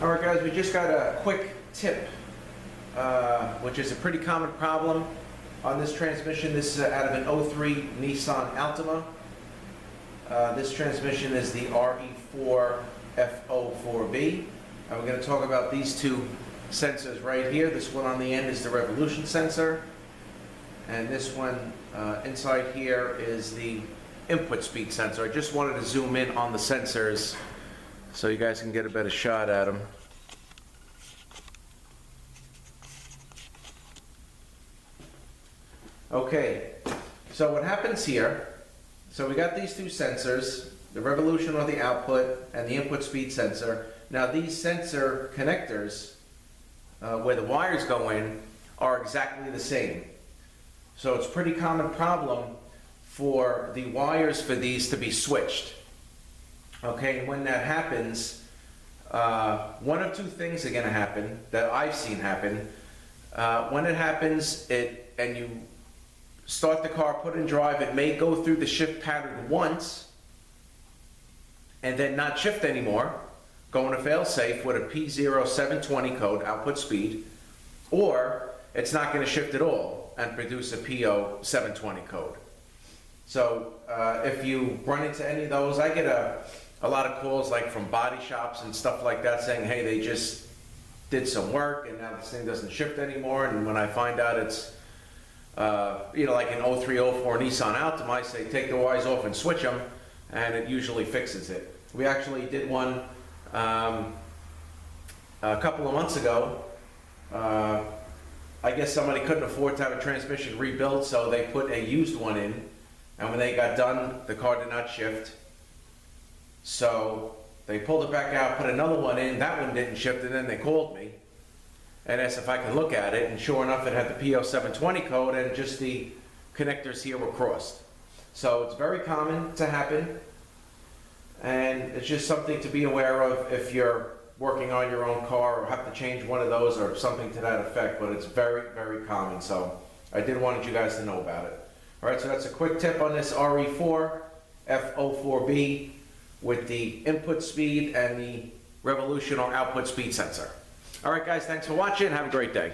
Alright guys, we just got a quick tip, which is a pretty common problem on this transmission. This is out of an 03 Nissan Altima. This transmission is the RE4FO4B. And we're going to talk about these two sensors right here. This one on the end is the revolution sensor. And this one inside here is the input speed sensor. I just wanted to zoom in on the sensors so you guys can get a better shot at them. Okay, so what happens here, so we got these two sensors, the revolution or the output and the input speed sensor. Now these sensor connectors, where the wires go in, are exactly the same. So it's a pretty common problem for the wires for these to be switched. Okay, and when that happens, one of two things are going to happen that I've seen happen. When it happens, and you start the car, put in drive, it may go through the shift pattern once and then not shift anymore, go into fail-safe with a P0720 code, output speed, or it's not going to shift at all and produce a P0720 code. So if you run into any of those, I get a lot of calls like from body shops and stuff like that saying, hey, they just did some work and now this thing doesn't shift anymore. And when I find out it's like an 0304 Nissan Altima, I say take the wires off and switch them, and it usually fixes it. We actually did one a couple of months ago. I guess somebody couldn't afford to have a transmission rebuilt, so they put a used one in. And when they got done, the car did not shift. So they pulled it back out, put another one in, that one didn't shift, and then they called me and asked if I could look at it, and sure enough it had the P0720 code and just the connectors here were crossed. So it's very common to happen, and it's just something to be aware of if you're working on your own car or have to change one of those or something to that effect, but it's very, very common. So I did want you guys to know about it. Alright, so that's a quick tip on this RE4FO4B with the input speed and the revolution or output speed sensor. Alright guys, thanks for watching. Have a great day.